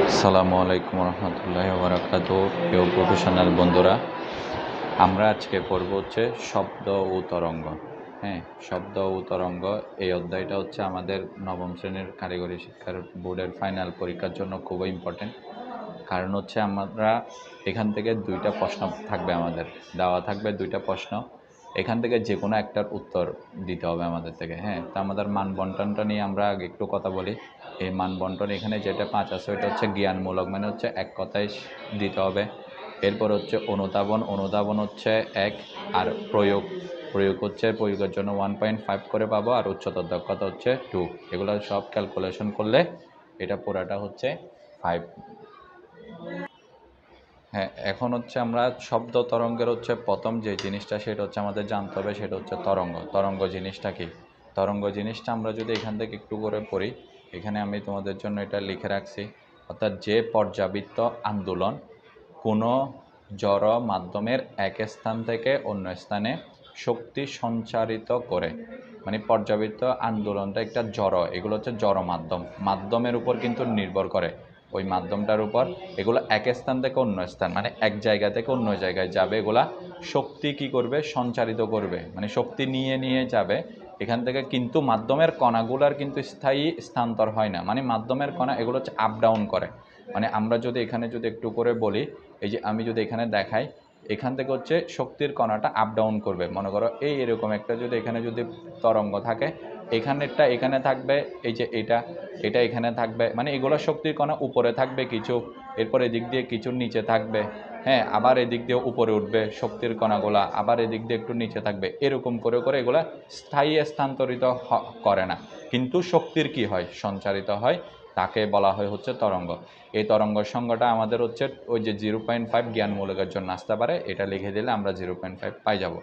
আসসালামু আলাইকুম রহমতুল্লাহি ওয়া বারাকাতুহু। প্রিয় প্রফেশনাল বন্ধুরা, আমরা আজকে পড়ব হচ্ছে শব্দ ও তরঙ্গ। হ্যাঁ, শব্দ ও তরঙ্গ এই অধ্যায়টা হচ্ছে আমাদের নবম শ্রেণীর কারিগরি শিক্ষার বোর্ডের ফাইনাল পরীক্ষার জন্য খুবই ইম্পর্টেন্ট। কারণ হচ্ছে আমরা এখান থেকে দুইটা প্রশ্ন থাকবে, আমাদের দেওয়া থাকবে দুইটা প্রশ্ন। এখান থেকে যে কোনো একটার উত্তর দিতে হবে আমাদের থেকে। হ্যাঁ, তো আমাদের মান বন্টনটা নিয়ে আমরা আগে একটু কথা বলি। এই মান বন্টন এখানে যেটা 5 আছে ওইটা হচ্ছে জ্ঞানমূলক, মানে হচ্ছে এক কথায় দিতে হবে। এরপর হচ্ছে অনুধাবন, অনুধাবন হচ্ছে 1, আর প্রয়োগ, প্রয়োগ হচ্ছে প্রয়োগের জন্য 1.5 করে পাবো, আর উচ্চতর দক্ষতা হচ্ছে 2। এগুলো সব ক্যালকুলেশন করলে এটা পুরাটা হচ্ছে 5। হ্যাঁ, এখন হচ্ছে আমরা শব্দ তরঙ্গের হচ্ছে প্রথম যে জিনিসটা সেটা হচ্ছে আমাদের জানতে হবে, সেটা হচ্ছে তরঙ্গ। তরঙ্গ জিনিসটা কি? তরঙ্গ জিনিসটা আমরা যদি এখান থেকে একটু করে পড়ি, এখানে আমি তোমাদের জন্য এটা লিখে রাখছি। অর্থাৎ যে পর্যাবৃত্ত আন্দোলন কোনো জড় মাধ্যমের এক স্থান থেকে অন্য স্থানে শক্তি সঞ্চারিত করে, মানে পর্যাবৃত্ত আন্দোলনটা একটা জড়, এগুলো হচ্ছে জড় মাধ্যম, মাধ্যমের উপর কিন্তু নির্ভর করে, ওই মাধ্যমটার উপর। এগুলো এক স্থান থেকে অন্য স্থান, মানে এক জায়গা থেকে অন্য জায়গায় যাবে, এগুলা শক্তি কি করবে? সঞ্চারিত করবে, মানে শক্তি নিয়ে নিয়ে যাবে এখান থেকে। কিন্তু মাধ্যমের কণাগুলার কিন্তু স্থায়ী স্থানান্তর হয় না, মানে মাধ্যমের কণা এগুলো হচ্ছে আপ ডাউন করে। মানে আমরা যদি এখানে যদি একটু করে বলি, এই যে আমি যদি এখানে দেখাই, এখান থেকে হচ্ছে শক্তির কণাটা আপ ডাউন করবে। মনে করো এই এরকম একটা যদি এখানে যদি তরঙ্গ থাকে, এখানেরটা এখানে থাকবে, এই যে এটা এটা এখানে থাকবে, মানে এগুলো শক্তির কণা উপরে থাকবে কিছু, এরপর এদিক দিয়ে কিছু নিচে থাকবে। হ্যাঁ, আবার এদিক দিয়ে উপরে উঠবে শক্তির কণাগুলা, আবার এদিক দিয়ে একটু নিচে থাকবে, এরকম করে করে এগুলা স্থায়ী স্থানান্তরিত করে না, কিন্তু শক্তির কি হয়? সঞ্চারিত হয়। তাকে বলা হয় হচ্ছে তরঙ্গ। এই তরঙ্গের সংজ্ঞাটা আমাদের হচ্ছে ওই যে 0.5 জ্ঞানমূলকের জন্য আসতে পারে, এটা লিখে দিলে আমরা 0.5 পাই যাব।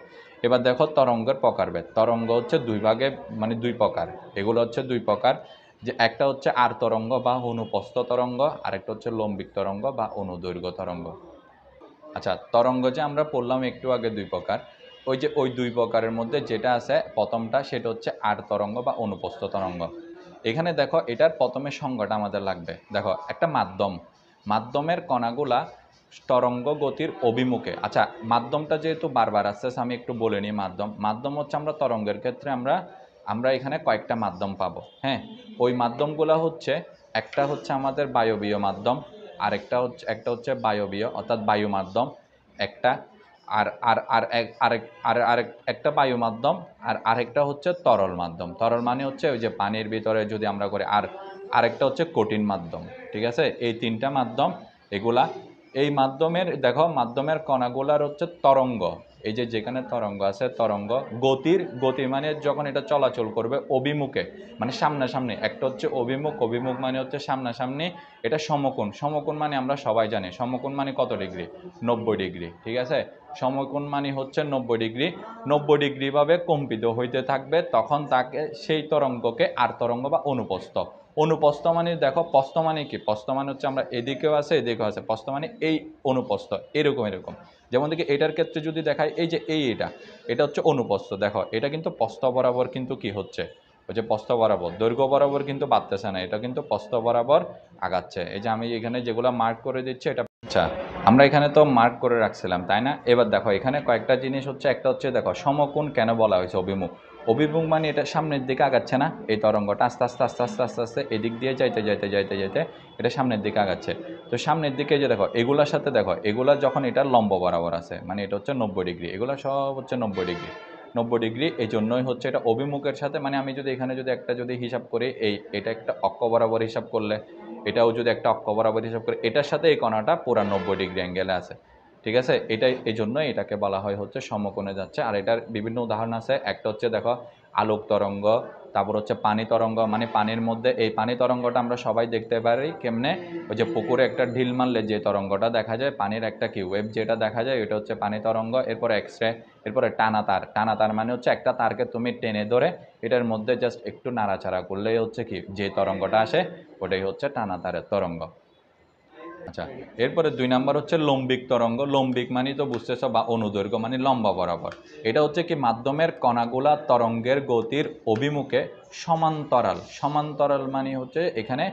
এবার দেখো তরঙ্গের প্রকারভেদ। তরঙ্গ হচ্ছে দুই ভাগে, মানে দুই প্রকার। এগুলো হচ্ছে দুই প্রকার, যে একটা হচ্ছে আর তরঙ্গ বা অনুপস্থ তরঙ্গ, আরেকটা হচ্ছে লম্বিক তরঙ্গ বা অনুদৈর্ঘ্য তরঙ্গ। আচ্ছা, তরঙ্গ যে আমরা পড়লাম একটু আগে দুই প্রকার, ওই যে ওই দুই প্রকারের মধ্যে যেটা আছে প্রথমটা, সেটা হচ্ছে আর তরঙ্গ বা অনুপস্থ তরঙ্গ। এখানে দেখো এটার প্রথমে সংজ্ঞাটা আমাদের লাগবে। দেখো একটা মাধ্যম, মাধ্যমের কণাগুলা তরঙ্গ গতির অভিমুখে। আচ্ছা, মাধ্যমটা যেহেতু বারবার আসছে, আমি একটু বলে নিই। মাধ্যম, মাধ্যম হচ্ছে আমরা তরঙ্গের ক্ষেত্রে আমরা আমরা এখানে কয়েকটা মাধ্যম পাবো। হ্যাঁ, ওই মাধ্যমগুলো হচ্ছে, একটা হচ্ছে আমাদের বায়বীয় মাধ্যম, একটা হচ্ছে বায়বীয় অর্থাৎ বায়ু মাধ্যম একটা, আর আর আর আরেক আর আরেক একটা বায়ু মাধ্যম, আর আরেকটা হচ্ছে তরল মাধ্যম। তরল মানে হচ্ছে ওই যে পানির ভিতরে যদি আমরা করি, আর আরেকটা হচ্ছে কঠিন মাধ্যম। ঠিক আছে, এই তিনটা মাধ্যম এগুলা। এই মাধ্যমের দেখো মাধ্যমের কণাগুলার হচ্ছে তরঙ্গ, এই যে যেখানে তরঙ্গ আছে, তরঙ্গ গতির, গতি মানে যখন এটা চলাচল করবে অভিমুখে, মানে সামনাসামনি। একটা হচ্ছে অভিমুখ, অভিমুখ মানে হচ্ছে সামনাসামনি। এটা সমকোণ, সমকোণ মানে আমরা সবাই জানি সমকোণ মানে কত ডিগ্রি? 90 ডিগ্রি। ঠিক আছে, সমকোণ মানে হচ্ছে 90 ডিগ্রি। 90 ডিগ্রি ভাবে কম্পিত হইতে থাকবে, তখন তাকে সেই তরঙ্গকে আর তরঙ্গ বা অনুপস্থ। অনুপস্থ মানে দেখো, পস্থ মানে কি? পস্থ মানে হচ্ছে আমরা এদিকেও আছে এদিকেও আছে, পস্থ মানে এই অনুপস্থ, এরকম এরকম। যেমন দেখি এটার ক্ষেত্রে যদি দেখায়, এই যে এটা এটা হচ্ছে অনুপস্থ। দেখো এটা কিন্তু পস্থ বরাবর কিন্তু কি হচ্ছে, ওই যে পস্থ বরাবর, দৈর্ঘ্য বরাবর কিন্তু বাড়তেছে না, এটা কিন্তু পস্থ বরাবর আগাচ্ছে। এই যে আমি এখানে যেগুলো মার্ক করে দিচ্ছি এটা। আচ্ছা, আমরা এখানে তো মার্ক করে রাখছিলাম, তাই না? এবার দেখো এখানে কয়েকটা জিনিস হচ্ছে, একটা হচ্ছে দেখো সমকোণ কেন বলা হয়েছে অভিমুখ। অভিমুখ মানে এটা সামনের দিকে আগাচ্ছে না, এই তরঙ্গটা আস্তে আস্তে আস্তে আস্তে আস্তে আস্তে এদিক দিয়ে যাইতে যাইতে যাইতে যাইতে এটা সামনের দিকে আগাচ্ছে। তো সামনের দিকে যে দেখো এগুলার সাথে দেখো, এগুলা যখন এটা লম্ব বরাবর আছে, মানে এটা হচ্ছে 90 ডিগ্রি, এগুলো সব হচ্ছে 90 ডিগ্রি। 90 ডিগ্রি, এই জন্যই হচ্ছে এটা অভিমুখের সাথে, মানে আমি যদি এখানে যদি একটা যদি হিসাব করি, এটা একটা অক্ষ বরাবর হিসাব করলে, এটাও যদি একটা অক্ষ বরাবর হিসাব করে, এটার সাথে এই কণাটা পুরা 90 ডিগ্রি অ্যাঙ্গেলে আছে। ঠিক আছে, এটাই এই জন্যই এটাকে বলা হয় হচ্ছে সমকোণে যাচ্ছে। আর এটার বিভিন্ন উদাহরণ আছে। একটা হচ্ছে দেখো আলোক তরঙ্গ, তারপর হচ্ছে পানি তরঙ্গ, মানে পানির মধ্যে এই পানি তরঙ্গটা আমরা সবাই দেখতে পারি কেমনে, ওই যে পুকুরে একটা ঢিল মারলে যে তরঙ্গটা দেখা যায়, পানির একটা কি ওয়েভ যেটা দেখা যায়, এটা হচ্ছে পানি তরঙ্গ। এরপর এক্সরে, এরপরে টানা তার। টানা তার মানে হচ্ছে একটা তারকে তুমি টেনে ধরে এটার মধ্যে জাস্ট একটু নাড়াচাড়া করলেই হচ্ছে কি যে তরঙ্গটা আসে, ওটাই হচ্ছে টানা তারের তরঙ্গ। আচ্ছা, এরপরে 2 নাম্বার হচ্ছে লম্বিক তরঙ্গ। লম্বিক মানে তো বুঝতেছো, বা অনুদৈর্ঘ্য মানে লম্বা বরাবর। এটা হচ্ছে কি মাধ্যমের কণাগুলা তরঙ্গের গতির অভিমুখে সমান্তরাল। সমান্তরাল মানে হচ্ছে এখানে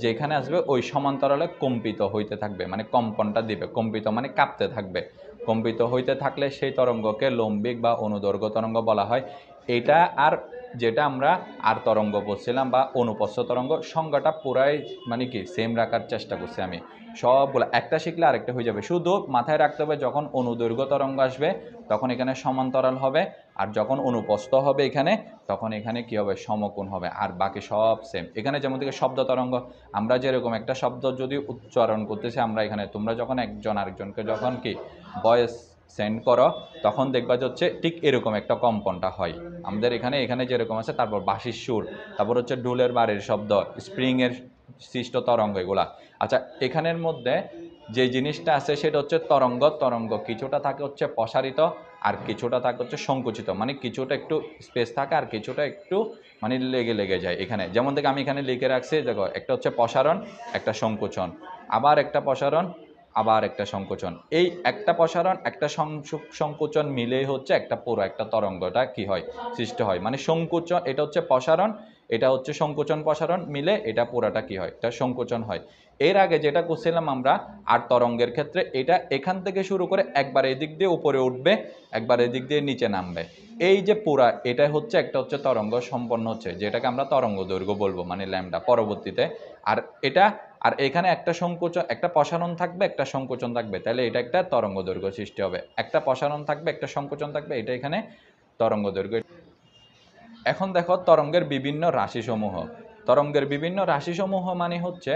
যেখানে আসবে ওই সমান্তরালে কম্পিত হইতে থাকবে, মানে কম্পনটা দিবে। কম্পিত মানে কাঁপতে থাকবে। কম্পিত হইতে থাকলে সেই তরঙ্গকে লম্বিক বা অনুদৈর্ঘ্য তরঙ্গ বলা হয়। এটা আর যেটা আমরা আর তরঙ্গ বলছিলাম বা অনুপস্থ তরঙ্গ, সংজ্ঞাটা পুরাই মানে কি সেম রাখার চেষ্টা করছি আমি। সবগুলো একটা শিখলে আরেকটা হয়ে যাবে। শুধু মাথায় রাখতে হবে যখন অনুদৈর্ঘ্য তরঙ্গ আসবে তখন এখানে সমান্তরাল হবে, আর যখন অনুপস্থ হবে এখানে তখন এখানে কি হবে, সমকোণ হবে। আর বাকি সব সেম। এখানে যেমন থেকে শব্দ তরঙ্গ, আমরা যেরকম একটা শব্দ যদি উচ্চারণ করতেছি আমরা এখানে, তোমরা যখন একজন আরেকজনকে যখন কি ভয়েস সেন্ড করো তখন দেখবা যে হচ্ছে ঠিক এরকম একটা কম্পনটা হয়। আমাদের এখানে যেরকম আছে, তারপর বাঁশির সুর, তারপর হচ্ছে ডুলের বাড়ির শব্দ, স্প্রিংয়ের সৃষ্ট তরঙ্গ, এগুলা। আচ্ছা, এখানের মধ্যে যে জিনিসটা আছে সেটা হচ্ছে তরঙ্গ। তরঙ্গ কিছুটা থাকে হচ্ছে প্রসারিত, আর কিছুটা থাকে হচ্ছে সংকুচিত, মানে কিছুটা একটু স্পেস থাকে আর কিছুটা একটু মানে লেগে লেগে যায়। এখানে যেমন থেকে আমি এখানে লিখে রাখছি, দেখো একটা হচ্ছে প্রসারণ, একটা সংকোচন, আবার একটা প্রসারণ, আবার একটা সংকোচন। এই একটা প্রসারণ একটা সংকোচন মিলেই হচ্ছে একটা পুরো একটা তরঙ্গটা কি হয়, সৃষ্টি হয়। মানে সংকোচন এটা হচ্ছে প্রসারণ, এটা হচ্ছে সংকোচন প্রসারণ মিলে এটা পুরাটা কি হয়, এটা সংকোচন হয়। এর আগে যেটা করছিলাম আমরা আর তরঙ্গের ক্ষেত্রে, এটা এখান থেকে শুরু করে একবার এদিক দিয়ে উপরে উঠবে, একবার এদিক দিয়ে নিচে নামবে। এই যে পুরা এটা হচ্ছে একটা হচ্ছে তরঙ্গ সম্পন্ন হচ্ছে, যেটাকে আমরা তরঙ্গ দৈর্ঘ্য বলবো, মানে ল্যামডা পরবর্তীতে। আর এটা আর এখানে একটা সংকোচন, একটা প্রসারণ থাকবে, একটা সংকোচন থাকবে, তাহলে এটা একটা তরঙ্গ দৈর্ঘ্য সৃষ্টি হবে। একটা প্রসারণ থাকবে, একটা সংকোচন থাকবে, এটা এখানে তরঙ্গ দৈর্ঘ্য। এখন দেখো তরঙ্গের বিভিন্ন রাশিসমূহ। তরঙ্গের বিভিন্ন রাশিসমূহ মানে হচ্ছে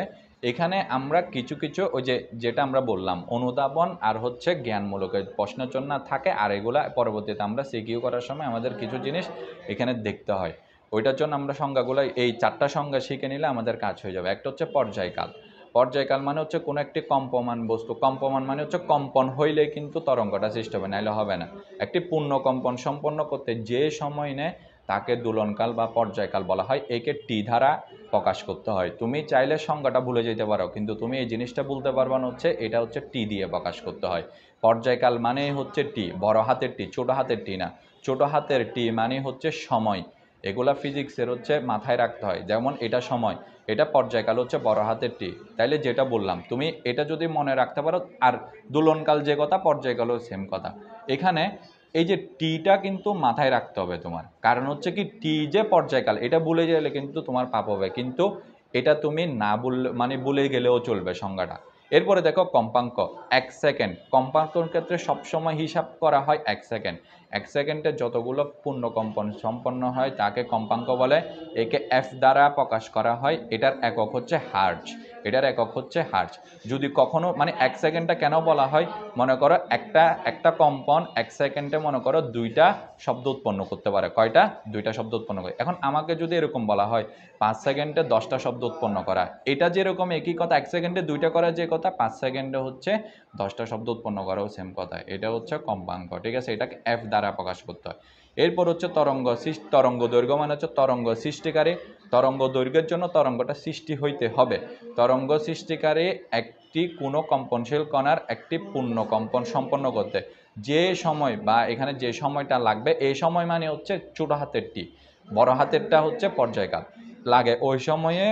এখানে আমরা কিছু কিছু ওই যেটা আমরা বললাম অনুধাবন আর হচ্ছে জ্ঞানমূলক প্রশ্নচন্ন থাকে, আর এগুলা পরবর্তীতে আমরা সিকিউ করার সময় আমাদের কিছু জিনিস এখানে দেখতে হয়। ওইটার জন্য আমরা সংজ্ঞাগুলো এই 4টা সংজ্ঞা শিখে নিলে আমাদের কাজ হয়ে যাবে। একটা হচ্ছে পর্যায়কাল। পর্যায়কাল মানে হচ্ছে কোনো একটি কম্পমান বস্তু, কম্পমান মানে হচ্ছে কম্পন হইলে কিন্তু তরঙ্গটা সৃষ্টি হবে, নাইলে হবে না। একটি পূর্ণ কম্পন সম্পন্ন করতে যে সময় নেয় তাকে দোলনকাল বা পর্যায়কাল বলা হয়। একে টি দ্বারা প্রকাশ করতে হয়। তুমি চাইলে সংজ্ঞাটা ভুলে যেতে পারো, কিন্তু তুমি এই জিনিসটা বলতে পারবা না হচ্ছে এটা হচ্ছে টি দিয়ে প্রকাশ করতে হয়। পর্যায়কাল মানে হচ্ছে টি, বড় হাতের টি, ছোট হাতের টি না। ছোট হাতের টি মানে হচ্ছে সময়। এগুলা ফিজিক্সের হচ্ছে মাথায় রাখতে হয়। যেমন এটা সময়, এটা পর্যায়কাল হচ্ছে বড় হাতের টি। তাইলে যেটা বললাম তুমি এটা যদি মনে রাখতে পারো, আর দোলনকাল যে কথা, পর্যায়কালও সেম কথা। এখানে এই যে টিটা কিন্তু মাথায় রাখতে হবে তোমার, কারণ হচ্ছে কি টি যে পর্যায়কাল এটা ভুলে গেলে কিন্তু তোমার পাপ হবে, কিন্তু এটা তুমি না বললে মানে ভুলে গেলেও চলবে সংজ্ঞাটা। এরপরে দেখো কম্পাঙ্ক, 1 সেকেন্ড। কম্পাঙ্কর ক্ষেত্রে সবসময় হিসাব করা হয় 1 সেকেন্ড। 1 সেকেন্ডে যতগুলো পূর্ণ কম্পন সম্পন্ন হয় তাকে কম্পাঙ্ক বলে। একে এফ দ্বারা প্রকাশ করা হয়। এটার একক হচ্ছে হার্জ। এটার একক হচ্ছে হার্জ। যদি কখনো মানে 1 সেকেন্ডটা কেন বলা হয়, মনে করো একটা কম্পন 1 সেকেন্ডে মনে করো 2টা শব্দ উৎপন্ন করতে পারে। কয়টা? 2টা শব্দ উৎপন্ন করে। এখন আমাকে যদি এরকম বলা হয় 5 সেকেন্ডে 10টা শব্দ উৎপন্ন করা, এটা যেরকম একই কথা, 1 সেকেন্ডে 2টা করা যে কথা, 5 সেকেন্ডে হচ্ছে 10টা শব্দ উৎপন্ন করাও সেম কথা। এটা হচ্ছে কম্পাঙ্ক, ঠিক আছে? এটাকে এফ দ্বারা প্রকাশ করতে হয়। এরপর হচ্ছে তরঙ্গ। তরঙ্গ দৈর্ঘ্য মানে হচ্ছে তরঙ্গ সৃষ্টিকারী। তরঙ্গ দৈর্ঘ্যের জন্য তরঙ্গটা সৃষ্টি হইতে হবে। তরঙ্গ সৃষ্টিকারী একটি কোনো কম্পনশীল কণার একটি পূর্ণ কম্পন সম্পন্ন করতে যে সময় বা এখানে যে সময়টা লাগবে, এই সময় মানে হচ্ছে ছোট হাতের টি, বড় হাতেরটা হচ্ছে পর্যায়কাল লাগে, ওই সময়ে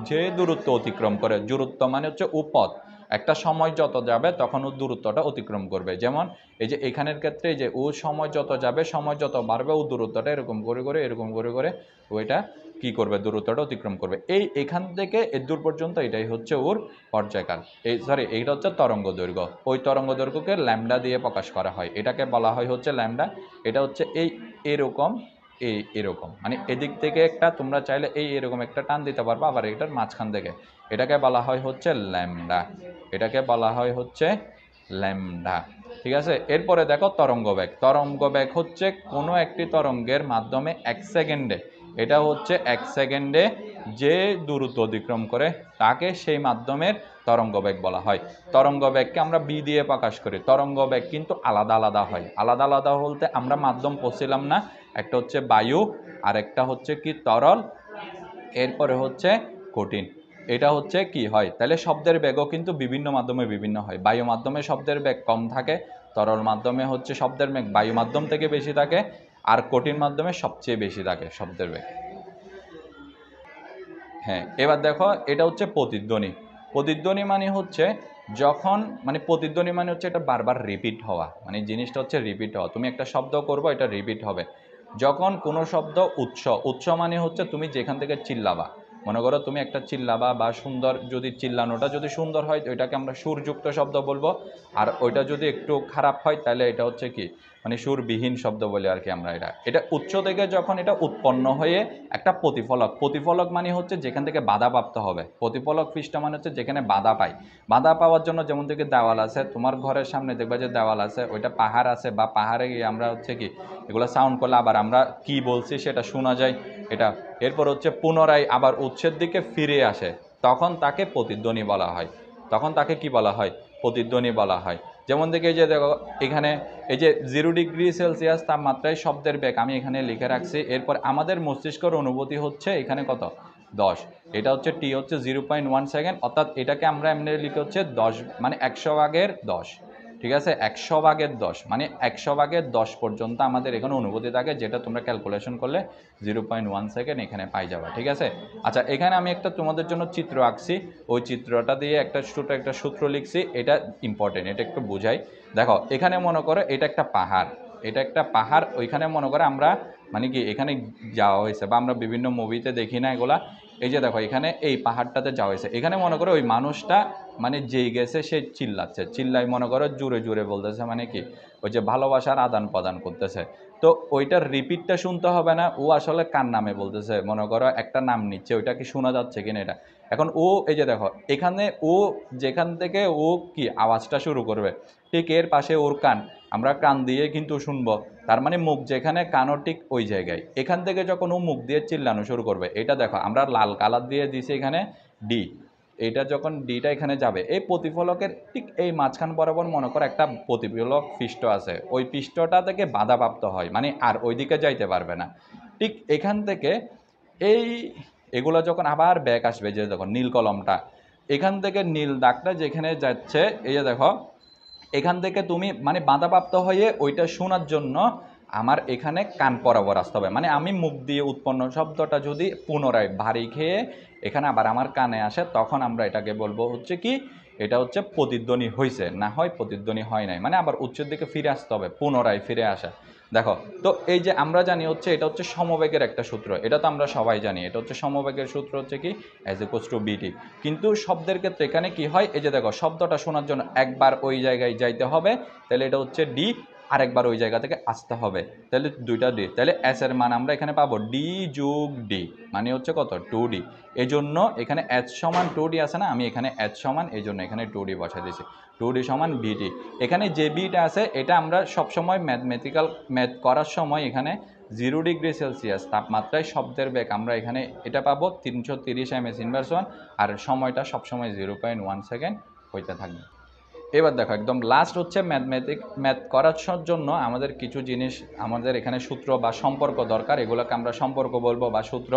যে দূরত্ব অতিক্রম করে। দূরত্ব মানে হচ্ছে উপথ। একটা সময় যত যাবে তখন ও দূরত্বটা অতিক্রম করবে। যেমন এই যে এখানের ক্ষেত্রে যে ও সময় যত যাবে, সময় যত বাড়বে, ও দূরত্বটা এরকম করে করে এরকম করে করে ওইটা কি করবে, দূরত্বটা অতিক্রম করবে। এখান থেকে এর দূর পর্যন্ত এটাই হচ্ছে ওর পর্যায়কাল। এইটা হচ্ছে তরঙ্গ দৈর্ঘ্য। ওই তরঙ্গ দৈর্ঘ্যকে ল্যামডা দিয়ে প্রকাশ করা হয়। এটাকে বলা হয় হচ্ছে ল্যামডা। এটা হচ্ছে এরকম এরকম, মানে এদিক থেকে একটা তোমরা চাইলে এরকম একটা টান দিতে পারবা, আবার এটার মাঝখান থেকে। এটাকে বলা হয় হচ্ছে ল্যামডা। এটাকে বলা হয় হচ্ছে ল্যামডা, ঠিক আছে? এরপরে দেখো তরঙ্গ বেগ। তরঙ্গ বেগ হচ্ছে কোনো একটি তরঙ্গের মাধ্যমে 1 সেকেন্ডে, এটা হচ্ছে 1 সেকেন্ডে যে দূরত্ব অতিক্রম করে তাকে সেই মাধ্যমের তরঙ্গ বেগ বলা হয়। তরঙ্গ বেগকে আমরা বি দিয়ে প্রকাশ করি। তরঙ্গ বেগ কিন্তু আলাদা আলাদা হয়। আলাদা আলাদা বলতে আমরা মাধ্যম পড়ছিলাম না, একটা হচ্ছে বায়ু আর একটা হচ্ছে কি তরল, এরপরে হচ্ছে কঠিন। এটা হচ্ছে কি হয়, তাহলে শব্দের বেগও কিন্তু বিভিন্ন মাধ্যমে বিভিন্ন হয়। বায়ু মাধ্যমে শব্দের বেগ কম থাকে, তরল মাধ্যমে হচ্ছে শব্দের বেগ বায়ু মাধ্যম থেকে বেশি থাকে, আর কঠিন মাধ্যমে সবচেয়ে বেশি থাকে শব্দের বেগ। হ্যাঁ, এবার দেখো এটা হচ্ছে প্রতিধ্বনি। প্রতিধ্বনি মানে হচ্ছে যখন মানে প্রতিধ্বনি মানে হচ্ছে এটা বারবার রিপিট হওয়া, মানে জিনিসটা হচ্ছে রিপিট হওয়া। তুমি একটা শব্দ করবো, এটা রিপিট হবে। যখন কোনো শব্দ উৎস মানে হচ্ছে তুমি যেখান থেকে চিল্লাবা, মনে করো তুমি একটা চিল্লাবা বা সুন্দর, যদি চিল্লানোটা যদি সুন্দর হয় ওইটাকে আমরা সুরযুক্ত শব্দ বলবো, আর ওইটা যদি একটু খারাপ হয় তাহলে এটা হচ্ছে কি মানে সুরবিহীন শব্দ বলে আর কি আমরা। এটা উৎস থেকে যখন এটা উৎপন্ন হয়ে একটা প্রতিফলক, প্রতিফলক মানে হচ্ছে যেখান থেকে বাধাপ্রাপ্ত হবে। প্রতিফলক পৃষ্ঠা মানে হচ্ছে যেখানে বাধা পাই। বাধা পাওয়ার জন্য যেমন থেকে দেওয়াল আছে, তোমার ঘরের সামনে দেখবা যে দেওয়াল আছে, ওইটা পাহাড় আছে, বা পাহাড়ে গিয়ে আমরা হচ্ছে কি এগুলো সাউন্ড করলে আবার আমরা কি বলছি সেটা শোনা যায় এটা। এরপর হচ্ছে পুনরায় আবার উৎসের দিকে ফিরে আসে, তখন তাকে প্রতিধ্বনি বলা হয়। তখন তাকে কি বলা হয়? প্রতিধ্বনি বলা হয়। যেমন দেখে এই যে দেখো এখানে এই যে 0°C তাপমাত্রায় শব্দের বেগ আমি এখানে লিখে রাখছি। এরপর আমাদের মস্তিষ্কের অনুভূতি হচ্ছে এখানে কত? 10। এটা হচ্ছে টি হচ্ছে 0.1 সেকেন্ড, অর্থাৎ এটাকে আমরা এমনি লিখে হচ্ছে 10 মানে 100/10। ঠিক আছে, 100/10 মানে 100/10 পর্যন্ত আমাদের এখানে অনুভূতি থাকে, যেটা তোমরা ক্যালকুলেশন করলে 0.1 সেকেন্ড এখানে পাই যাবে। ঠিক আছে, আচ্ছা এখানে আমি একটা তোমাদের জন্য চিত্র আঁকছি, ওই চিত্রটা দিয়ে একটা ছোট একটা সূত্র লিখছি, এটা ইম্পর্টেন্ট, এটা একটু বুঝাই। দেখো এখানে মনে করো এটা একটা পাহাড়, এটা একটা পাহাড়, ওইখানে মনে করো আমরা মানে কি এখানে যাওয়া হয়েছে, বা আমরা বিভিন্ন মুভিতে দেখি না এগুলা। এই যে দেখো এখানে এই পাহাড়টাতে যাওয়া হয়েছে, এখানে মনে করো ওই মানুষটা মানে যেই গেছে সে চিল্লাচ্ছে, চিল্লাই মনে করো জোরে জোরে বলতেছে, মানে কি ওই যে ভালোবাসার আদান প্রদান করতেছে। তো ওইটার রিপিটটা শুনতে হবে না, ও আসলে কার নামে বলতেছে, মনে করো একটা নাম নিচ্ছে, ওইটা কি শোনা যাচ্ছে কিনা এটা। এখন ও এই যে দেখো এখানে ও যেখান থেকে ও কি আওয়াজটা শুরু করবে, ঠিক এর পাশে ওর কান, আমরা কান দিয়ে কিন্তু শুনবো, তার মানে মুখ যেখানে কানও ঠিক ওই জায়গায়। এখান থেকে যখন ও মুখ দিয়ে চিল্লানো শুরু করবে, এটা দেখো আমরা লাল কালার দিয়ে দিছি এখানে ডি, এটা যখন ডিটা এখানে যাবে এই প্রতিফলকের ঠিক এই মাঝখান বরাবর মনে করো একটা প্রতিফলক পৃষ্ঠ আছে, ওই পৃষ্ঠটা থেকে বাধাপ্রাপ্ত হয়, মানে আর ওইদিকে যাইতে পারবে না। ঠিক এখান থেকে এই এগুলো যখন আবার ব্যাক আসবে, যে দেখো নীল কলমটা, এখান থেকে নীল দাগটা যেখানে যাচ্ছে, এই যে দেখো এখান থেকে তুমি মানে বাধাপ্রাপ্ত হয়ে ওইটা শোনার জন্য আমার এখানে কান বরাবর আসতে হবে, মানে আমি মুখ দিয়ে উৎপন্ন শব্দটা যদি পুনরায় ভারী খেয়ে এখানে আবার আমার কানে আসে, তখন আমরা এটাকে বলবো হচ্ছে কি এটা হচ্ছে প্রতিধ্বনি হয়েছে, না হয় প্রতিধ্বনি হয় নাই, মানে আবার উচ্চের দিকে ফিরে আসতে হবে, পুনরায় ফিরে আসা। দেখো তো এই যে আমরা জানি হচ্ছে এটা হচ্ছে সমবেগের একটা সূত্র, এটা তো আমরা সবাই জানি, এটা হচ্ছে সমবেগের সূত্র হচ্ছে কি F=BT। কিন্তু শব্দের ক্ষেত্রে এখানে কি হয়, এই যে দেখো শব্দটা শোনার জন্য একবার ওই জায়গায় যাইতে হবে, তাহলে এটা হচ্ছে ডি, আরেকবার ওই জায়গা থেকে আসতে হবে, তাহলে দুইটা ডি, তাহলে এস এর মান আমরা এখানে পাবো ডি যোগ ডি, মানে হচ্ছে কত 2D। এই জন্য এখানে এচ সমান 2D আছে না, আমি এখানে এচ সমান এই জন্য এখানে 2D বসাই দিয়েছি, 2D সমান বিটি। এখানে যে বিটা আছে এটা আমরা সবসময় ম্যাথমেটিক্যাল ম্যাথ করার সময় এখানে 0°C তাপমাত্রায় শব্দের বেগ আমরা এখানে এটা পাবো 330 ms ইনভার্সন, আর সময়টা সবসময় 0.1 সেকেন্ড হইতে থাকবে। এবার দেখো একদম লাস্ট হচ্ছে ম্যাথ করার জন্য আমাদের কিছু জিনিস আমাদের এখানে সূত্র বা সম্পর্ক দরকার, এগুলোকে আমরা সম্পর্ক বলবো বা সূত্র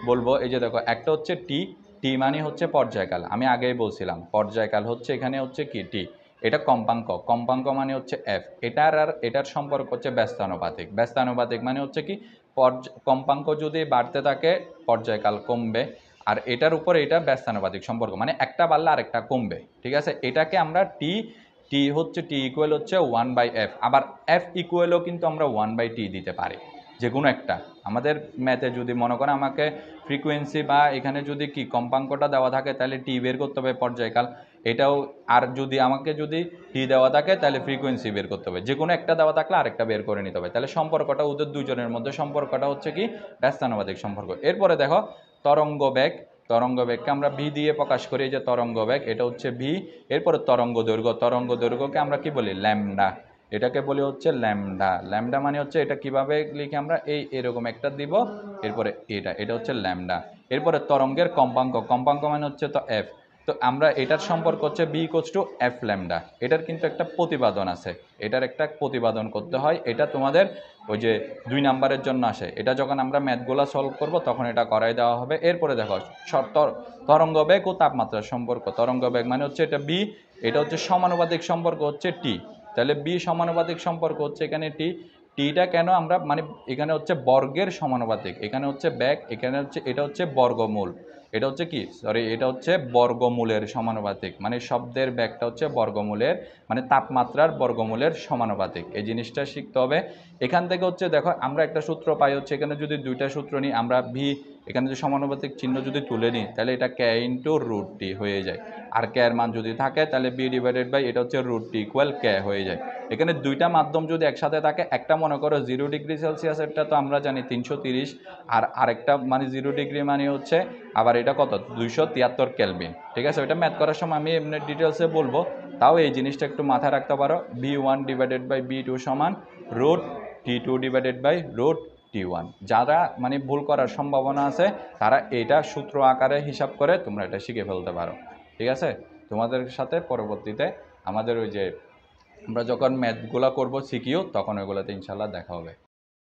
বলবো। এই যে দেখো একটা হচ্ছে টি, টি মানে হচ্ছে পর্যায়কাল, আমি আগেই বলছিলাম পর্যায়কাল হচ্ছে এখানে হচ্ছে কি টি, এটা কম্পাঙ্ক, কম্পাঙ্ক মানে হচ্ছে এফ, এটার আর এটার সম্পর্ক হচ্ছে ব্যস্তানুপাতিক, ব্যস্তানুপাতিক মানে হচ্ছে কি কম্পাঙ্ক যদি বাড়তে থাকে পর্যায়কাল কমবে, আর এটার উপর এটা ব্যস্তানুপাতিক সম্পর্ক, মানে একটা বাড়লে আরেকটা কমবে। ঠিক আছে, এটাকে আমরা টি, টি হচ্ছে টি ইকুয়াল হচ্ছে 1/f, আবার এফ ইকুয়ালও কিন্তু আমরা 1/t দিতে পারি, যে কোনো একটা। আমাদের ম্যাথে যদি মনে করেন আমাকে ফ্রিকোয়েন্সি বা এখানে যদি কি কম্পাঙ্কটা দেওয়া থাকে তাহলে টি বের করতে হবে পর্যায়কাল, এটাও, আর যদি আমাকে যদি টি দেওয়া থাকে তাহলে ফ্রিকোয়েন্সি বের করতে হবে, যে কোনো একটা দেওয়া থাকলে আরেকটা বের করে নিতে হবে, তাহলে সম্পর্কটা ওদের দুজনের মধ্যে সম্পর্কটা হচ্ছে কি ব্যস্তানুপাতিক সম্পর্ক। এরপরে দেখো তরঙ্গ বেগ, তরঙ্গ বেগকে আমরা ভি দিয়ে প্রকাশ করি, যে তরঙ্গ বেগ এটা হচ্ছে ভি। এরপরে তরঙ্গ দৈর্ঘ্য, তরঙ্গ দৈর্ঘ্যকে আমরা কি বলি ল্যামডা, এটাকে বলি হচ্ছে ল্যামডা। ল্যামডা মানে হচ্ছে এটা কিভাবে লিখে আমরা এই এরকম একটা দিব, এরপরে এটা হচ্ছে ল্যামডা। এরপরে তরঙ্গের কম্পাঙ্ক, কম্পাঙ্ক মানে হচ্ছে তো এফ, তো আমরা এটার সম্পর্ক হচ্ছে B equals to F lambda. এটার কিন্তু একটা প্রতিপাদন আছে, এটার একটা প্রতিপাদন করতে হয়। এটা তোমাদের ওই যে 2 নাম্বারের জন্য আসে। এটা যখন আমরা ম্যাথগুলো সলভ করব তখন এটা করাই দেওয়া হবে। এরপরে দেখো তরঙ্গ বেগ ও তাপমাত্রার সম্পর্ক। তরঙ্গ বেগ মানে হচ্ছে এটা বি, এটা হচ্ছে সমানুপাতিক সম্পর্ক হচ্ছে টি। তাহলে বি সমানুপাতিক সম্পর্ক হচ্ছে এখানে টি। টিটা কেন আমরা মানে এখানে হচ্ছে বর্গের সমানুপাতিক, এখানে হচ্ছে ব্যাগ, এখানে হচ্ছে এটা হচ্ছে বর্গমূল, এটা হচ্ছে কি সরি এটা হচ্ছে বর্গমূলের সমানুপাতিক, মানে শব্দের ব্যাগটা হচ্ছে বর্গমূলের মানে তাপমাত্রার বর্গমূলের সমানুপাতিক। এই জিনিসটা শিখতে হবে। এখান থেকে হচ্ছে দেখো আমরা একটা সূত্র পাই হচ্ছে এখানে যদি দুইটা সূত্র নিই আমরা ভি এখানে যদি সমানুপাতিক চিহ্ন যদি তুলে নিই তাহলে এটা কে ইন্টু রুট টি হয়ে যায়। আর কে এর মান যদি থাকে তাহলে বি ডিভাইডেড বাই এটা হচ্ছে রুট টি ইকুয়াল কে হয়ে যায়। এখানে দুইটা মাধ্যম যদি একসাথে থাকে, একটা মনে করো 0 ডিগ্রি সেলসিয়াসেরটা তো আমরা জানি 330, আর আরেকটা মানে 0 ডিগ্রি মানে হচ্ছে আবার এটা কত 273 কেলভিন। ঠিক আছে, ওইটা ম্যাথ করার সময় আমি এমনি ডিটেলসে বলবো, তাও এই জিনিসটা একটু মাথায় রাখতে পারো। বি1 ডিভাইডেড বাই বি2 সমান রুট টি2 ডিভাইডেড বাই রুট টি1। যারা মানে ভুল করার সম্ভাবনা আছে তারা এটা সূত্র আকারে হিসাব করে তোমরা এটা শিখে ফেলতে পারো। ঠিক আছে, তোমাদের সাথে পরবর্তীতে আমাদের ওই যে আমরা যখন ম্যাথগুলো করবো শিখিও তখন ওইগুলোতে ইনশাল্লাহ দেখা হবে।